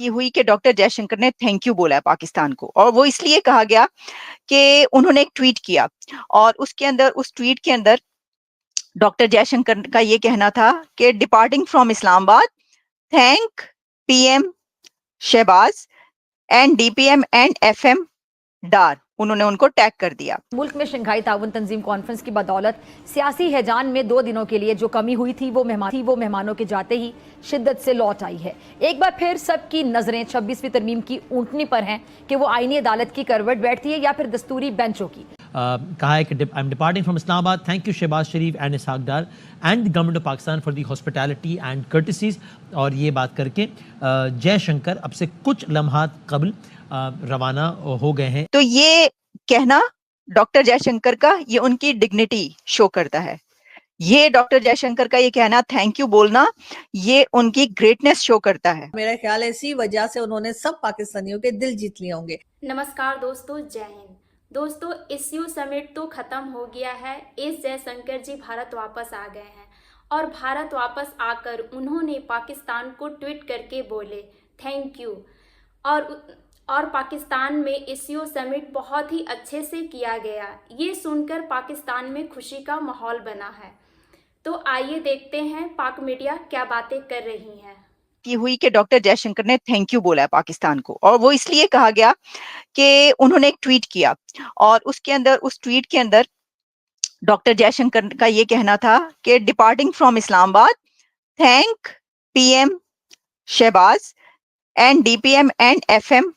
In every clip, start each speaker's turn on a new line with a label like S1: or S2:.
S1: ये हुई कि डॉक्टर जयशंकर ने थैंक यू बोला है पाकिस्तान को, और वो इसलिए कहा गया कि उन्होंने एक ट्वीट किया, और उसके अंदर, उस ट्वीट के अंदर डॉक्टर जयशंकर का ये कहना था कि departing from Islamabad, thank PM Shahbaz and DPM and FM Dar, उन्होंने उनको टैग कर दिया।
S2: मुल्क में शंघाई ताउन तंजीम कॉन्फ्रेंस की बदौलत सियासी हैजान में 2 दिनों के लिए जो कमी हुई थी वो मेहमानों के जाते ही शिद्दत से लौट आई है। एक बार फिर सबकी नजरें 26वीं तरमीम की ऊंटनी पर हैं कि वो आईनी अदालत की करवट बैठती है या फिर दस्तूरी बेंचों की।
S3: कहा है कि I am departing from Islamabad, thank you Shahbaz Sharif and Ishaq Dar and the government of Pakistan for the hospitality and courtesies. और ये बात करके जयशंकर अब से कुछ लम्हात कबल रवाना हो गए हैं।
S1: तो ये कहना डॉक्टर जयशंकर का, ये उनकी डिग्निटी शो करता है। ये डॉक्टर जयशंकर का ये कहना, थैंक यू बोलना, ये उनकी ग्रेटनेस शो करता है।
S4: मेरा ख्याल है इसी वजह से उन्होंने सब पाकिस्तानियों के दिल जीत लिए होंगे।
S5: नमस्कार दोस्तों, जय हिंद। दोस्तों, एससीओ समिट तो खत्म हो गया है। एस जयशंकर जी भारत वापस आ गए हैं, और भारत वापस आकर उन्होंने पाकिस्तान को ट्वीट करके बोले थैंक यू। और पाकिस्तान में एससीओ समिट बहुत ही अच्छे से किया गया। ये सुनकर पाकिस्तान में खुशी का माहौल बना है। तो आइए देखते हैं पाक मीडिया क्या बातें कर रही है।
S1: ये हुई कि डॉक्टर जयशंकर ने थैंक यू बोला है पाकिस्तान को, और वो इसलिए कहा गया कि उन्होंने एक ट्वीट किया, और उसके अंदर, उस ट्वीट के अंदर डॉक्टर जयशंकर का ये कहना था कि departing from Islamabad, thank PM Shahbaz and DPM and FM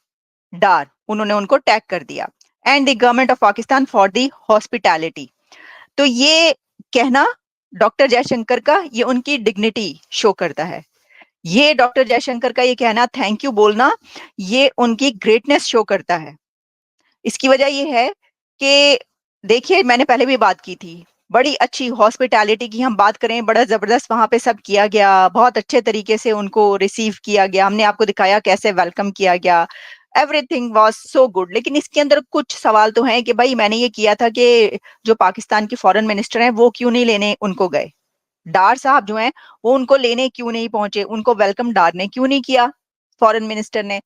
S1: Dar, उन्होंने उनको टैग कर दिया, and the government of Pakistan for the hospitality. तो ये कहना डॉक्टर जयशंकर का, ये उनकी डिग्निटी शो करता है। ये डॉक्टर जयशंकर का ये कहना, थैंक यू बोलना, ये उनकी ग्रेटनेस शो करता है। इसकी वजह ये है कि देखिए, मैंने पहले भी बात की थी, बड़ी अच्छी हॉस्पिटैलिटी की हम बात करें, बड़ा जबरदस्त वहां पे सब किया गया, बहुत अच्छे तरीके से उनको रिसीव किया गया, हमने आपको दिखाया कैसे वेलकम किया गया, एवरीथिंग वाज सो गुड। लेकिन इसके अंदर कुछ सवाल तो हैं कि भाई मैंने ये किया था कि जो पाकिस्तान के फॉरेन मिनिस्टर हैं वो क्यों नहीं लेने उनको गए, डार साहब जो हैं वो उनको लेने क्यों नहीं पहुंचे, उनको वेलकम डार ने क्यों नहीं किया, फॉरेन मिनिस्टर ने।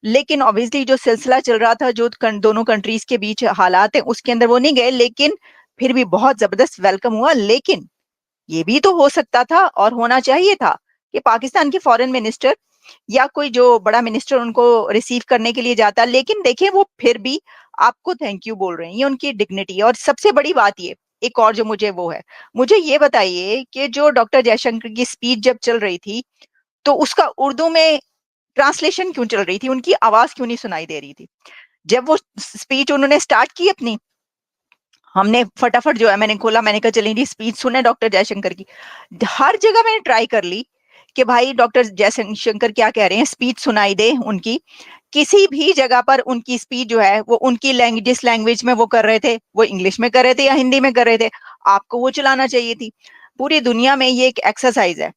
S1: लेकिन ऑब्वियसली जो सिलसिला चल रहा था, जो दोनों कंट्रीज के बीच हालात है, उसके अंदर वो नहीं गए, लेकिन फिर भी बहुत जबरदस्त वेलकम हुआ। लेकिन ये भी तो हो सकता था और होना चाहिए था कि पाकिस्तान के फॉरेन मिनिस्टर या कोई जो बड़ा मिनिस्टर उनको रिसीव करने के लिए जाता, लेकिन देखिए वो फिर भी आपको थैंक यू बोल रहे हैं, ये उनकी डिग्निटी। और सबसे बड़ी बात ये, एक और जो मुझे वो है, मुझे ये बताइए कि जो डॉक्टर जयशंकर की स्पीच जब चल रही थी तो उसका उर्दू में ट्रांसलेशन क्यों चल रही थी, उनकी आवाज क्यों नहीं सुनाई दे रही थी? जब वो स्पीच उन्होंने स्टार्ट की अपनी, हमने फटाफट जो है मैंने खोला, मैंने कहा चलिए स्पीच सुने डॉक्टर जयशंकर की। हर जगह मैंने ट्राई कर ली कि भाई डॉक्टर जयशंकर क्या कह रहे हैं, स्पीच सुनाई दे उनकी। किसी भी जगह पर उनकी स्पीच जो है वो उनकी लैंग्वेज, जिस लैंग्वेज में वो कर रहे थे, वो इंग्लिश में कर रहे थे या हिंदी में कर रहे थे, आपको वो चलाना चाहिए थी। पूरी दुनिया में ये एक एक्सरसाइज है,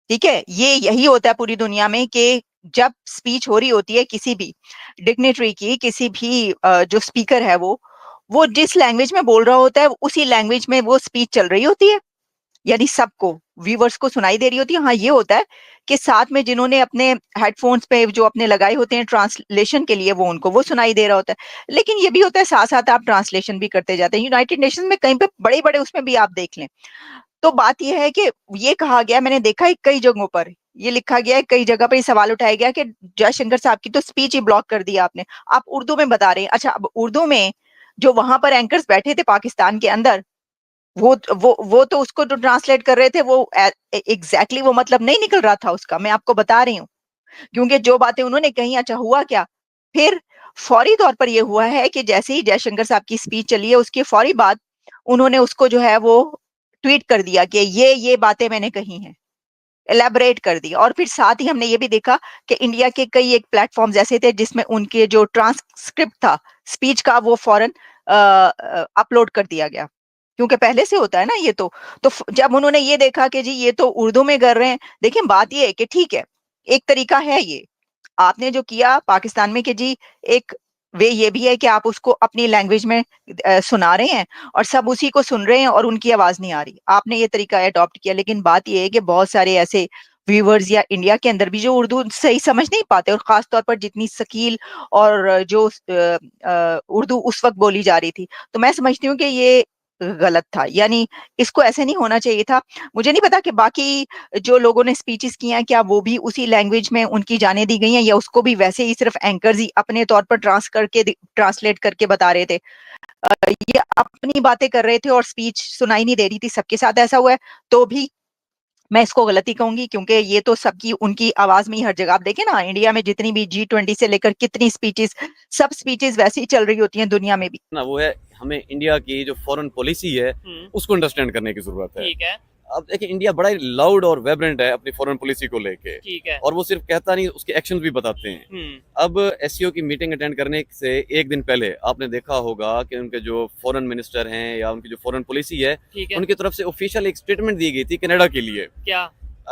S1: ठीक है, ये यही होता है पूरी दुनिया में कि जब स्पीच हो रही होती है किसी भी डिग्नेटरी की, किसी भी जो स्पीकर है वो जिस लैंग्वेज में बोल रहा होता है उसी लैंग्वेज में वो स्पीच चल रही होती है, यानी सबको, व्यूवर्स को सुनाई दे रही होती है। हाँ, ये होता है कि साथ में जिन्होंने अपने हेडफोन्स पे जो अपने लगाए होते हैं ट्रांसलेशन के लिए, वो उनको वो सुनाई दे रहा होता है। लेकिन ये भी होता है साथ साथ आप ट्रांसलेशन भी करते जाते हैं। यूनाइटेड नेशन में कहीं पे बड़े बड़े उसमें भी आप देख लें, तो बात यह है कि ये कहा गया, मैंने देखा है कई जगहों पर ये लिखा गया है, कई जगह पर ये सवाल उठाया गया कि जयशंकर साहब की तो स्पीच ही ब्लॉक कर दिया आपने, आप उर्दू में बता रहे हैं। अच्छा, अब उर्दू में जो वहां पर एंकर्स बैठे थे पाकिस्तान के अंदर, वो तो उसको जो ट्रांसलेट कर रहे थे वो एग्जैक्टली वो मतलब नहीं निकल रहा था उसका, मैं आपको बता रही हूँ, क्योंकि जो बातें उन्होंने कही। अच्छा, हुआ क्या फिर? फौरी तौर पर ये हुआ है कि जैसे ही जयशंकर साहब की स्पीच चली है उसके फौरी बाद उन्होंने उसको जो है वो ट्वीट कर दिया कि ये बातें मैंने कही हैं, एलैबोरेट कर दी। और फिर साथ ही हमने ये भी देखा कि इंडिया के कई एक प्लेटफॉर्म्स ऐसे थे जिसमें उनके जो ट्रांसक्रिप्ट था स्पीच का वो फौरन अपलोड कर दिया गया, क्योंकि पहले से होता है ना ये तो जब उन्होंने ये देखा कि जी ये तो उर्दू में कर रहे हैं, देखिए बात ये है कि ठीक है, एक तरीका है ये आपने जो किया पाकिस्तान में कि जी एक वे ये भी है कि आप उसको अपनी लैंग्वेज में सुना रहे हैं और सब उसी को सुन रहे हैं और उनकी आवाज नहीं आ रही, आपने ये तरीका अडॉप्ट किया। लेकिन बात ये है कि बहुत सारे ऐसे व्यूवर्स या इंडिया के अंदर भी जो उर्दू सही समझ नहीं पाते, और खास तौर पर जितनी शकील और जो उर्दू उस वक्त बोली जा रही थी, तो मैं समझती हूँ कि ये गलत था। यानी इसको ऐसे नहीं होना चाहिए था। मुझे नहीं पता कि बाकी जो लोगों ने स्पीचेस की हैं, क्या वो भी उसी लैंग्वेज में उनकी जाने दी गई हैं, या उसको भी वैसे ही सिर्फ एंकर्स ही अपने तौर पर ट्रांसलेट करके बता रहे थे। ये अपनी बातें कर रहे थे और स्पीच सुनाई नहीं दे रही थी। सबके साथ ऐसा हुआ है, तो भी मैं इसको गलती कहूंगी, क्योंकि ये तो सबकी उनकी आवाज में ही हर जगह। आप देखें ना, इंडिया में जितनी भी G20 से लेकर कितनी स्पीचेस, सब स्पीचेस वैसे ही चल रही होती हैं दुनिया में भी
S6: ना। वो है, हमें इंडिया की जो फॉरेन पॉलिसी है उसको अंडरस्टैंड करने की जरूरत है।
S7: ठीक है।
S6: अब देखिए, इंडिया बड़ा ही लाउड और वाइब्रेंट है अपनी फॉरेन पॉलिसी को लेके,
S7: ठीक है।
S6: और वो सिर्फ कहता नहीं, उसके एक्शंस भी बताते हैं। अब एससीओ की मीटिंग अटेंड करने से एक दिन पहले आपने देखा होगा कि उनके जो फॉरेन मिनिस्टर हैं या उनकी जो फॉरेन पॉलिसी है, उनकी तरफ से ऑफिशियल एक स्टेटमेंट दी गई थी कनाडा के लिए।
S7: क्या?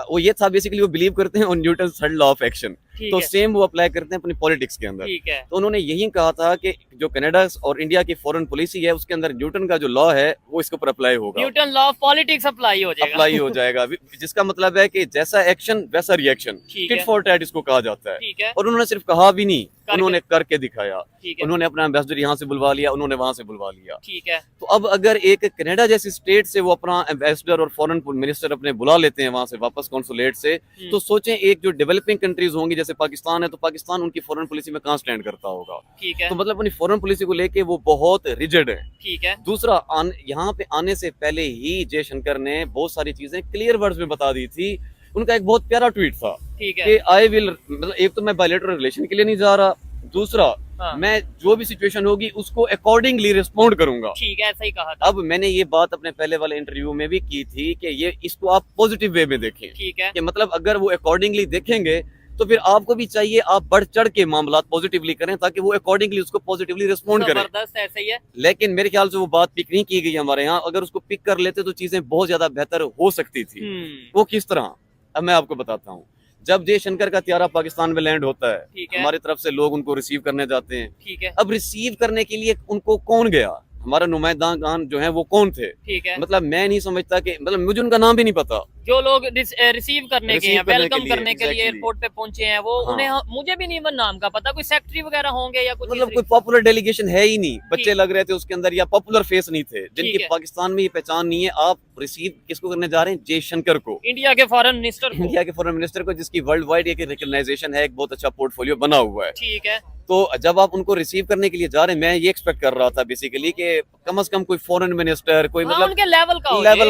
S6: वो ये था, बेसिकली वो बिलीव करते हैं on Newton third law of action, तो सेम वो अप्लाई करते हैं अपनी पॉलिटिक्स के अंदर।
S7: ठीक है।
S6: तो उन्होंने यही कहा था कि जो कनाडा और इंडिया की फॉरेन पॉलिसी है उसके अंदर न्यूटन का जो लॉ है वो इसके ऊपर अप्लाई होगा,
S7: Newton law of politics apply हो
S6: जाएगा, जिसका मतलब है कि जैसा एक्शन वैसा रिएक्शन, टिट फॉर टैट इसको कहा जाता है।
S7: ठीक है।
S6: और उन्होंने सिर्फ कहा भी नहीं, उन्होंने करके दिखाया।
S7: ठीक है।
S6: उन्होंने अपना एम्बेसडर यहाँ से बुलवा लिया, उन्होंने वहां से बुलवा लिया।
S7: ठीक है।
S6: तो अब अगर एक कनाडा जैसी स्टेट से वो अपना एम्बेसडर और फॉरेन मिनिस्टर अपने बुला लेते हैं वहां से वापस कॉन्सुलेट से, तो सोचें एक जो डेवलपिंग कंट्रीज होंगी जैसे पाकिस्तान है, तो पाकिस्तान उनकी फॉरेन पॉलिसी में कहां स्टैंड करता होगा।
S7: ठीक है।
S6: तो मतलब अपनी फॉरेन पॉलिसी को लेके वो बहुत रिजिड है।
S7: ठीक है।
S6: दूसरा, यहाँ पे आने से पहले ही जयशंकर ने बहुत सारी चीजें क्लियर वर्ड्स में बता दी थी। उनका एक बहुत प्यारा ट्वीट था
S7: ठीक है
S6: कि आई विल, मतलब एक तो मैं बायलैटरल रिलेशन के लिए नहीं जा रहा, दूसरा मैं जो भी सिचुएशन होगी उसको अकॉर्डिंगली रिस्पॉन्ड करूंगा।
S7: ठीक है, ऐसा ही कहा था।
S6: अब मैंने ये बात अपने पहले वाले इंटरव्यू में भी की थी कि ये इसको आप पॉजिटिव वे में देखें।
S7: ठीक है।
S6: कि मतलब अगर वो अकॉर्डिंगली देखेंगे तो फिर आपको भी चाहिए आप बढ़ चढ़ के मामला पॉजिटिवली करें, ताकि वो अकॉर्डिंगली उसको पॉजिटिवली रिस्पॉन्ड करें।
S7: जबरदस्त, ऐसा ही है।
S6: लेकिन मेरे ख्याल से वो बात पिक नहीं की गई हमारे यहाँ। अगर उसको पिक कर लेते तो चीजें बहुत ज्यादा बेहतर हो सकती थी। वो किस तरह, अब मैं आपको बताता हूँ। जब जयशंकर का त्यारा पाकिस्तान में लैंड होता है, हमारी तरफ से लोग उनको रिसीव करने जाते हैं।
S7: ठीक है।
S6: अब रिसीव करने के लिए उनको कौन गया, हमारा नुमाइंदान जो है वो कौन थे? ठीक है। मतलब मैं नहीं समझता कि, मतलब मुझे उनका नाम भी नहीं पता।
S7: जो लोग रिसीव करने के लिए, वेलकम करने के लिए
S6: exactly.
S7: एयरपोर्ट पे पहुंचे हैं, वो उन्हें, मुझे भी नहीं नाम का पता, कोई सेक्रेटरी वगैरह होंगे या कुछ,
S6: मतलब कोई पॉपुलर डेलीगेशन है ही नहीं, बच्चे लग रहे थे उसके अंदर, या पॉपुलर फेस नहीं थे जिनकी पाकिस्तान में ये पहचान नहीं है। आप रिसीव किसको करने जा रहे हैं? जयशंकर को,
S7: इंडिया के फॉरेन मिनिस्टर,
S6: इंडिया के फॉरेन मिनिस्टर को, जिसकी वर्ल्ड वाइड एक रिकॉग्नाइजेशन है, एक बहुत अच्छा पोर्टफोलियो बना हुआ है।
S7: ठीक है।
S6: तो जब आप उनको रिसीव करने के लिए जा रहे हैं, मैं ये एक्सपेक्ट कर रहा था बेसिकली कि कम से कम कोई फॉरेन मिनिस्टर, कोई मतलब
S7: उनके लेवल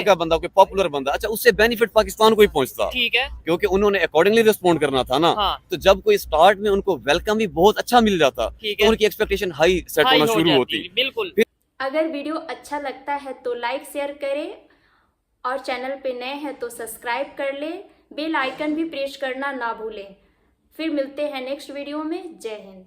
S7: का
S6: बंदा, कोई पॉपुलर बंदा, अच्छा उससे बेनिफिट पाकिस्तान को ही पहुंचता।
S7: ठीक है।
S6: क्योंकि उन्होंने अकॉर्डिंगली रिस्पॉन्ड करना था ना। तो जब कोई स्टार्ट में उनको वेलकम भी बहुत अच्छा मिल जाता, तो उनकी एक्सपेक्टेशन हाई सेट होना शुरू होती।
S7: बिल्कुल।
S5: अगर वीडियो अच्छा लगता है तो लाइक शेयर करें, और चैनल पे नए हैं तो सब्सक्राइब कर ले, बेल आइकन भी प्रेस करना ना भूलें। फिर मिलते हैं नेक्स्ट वीडियो में। जय हिंद।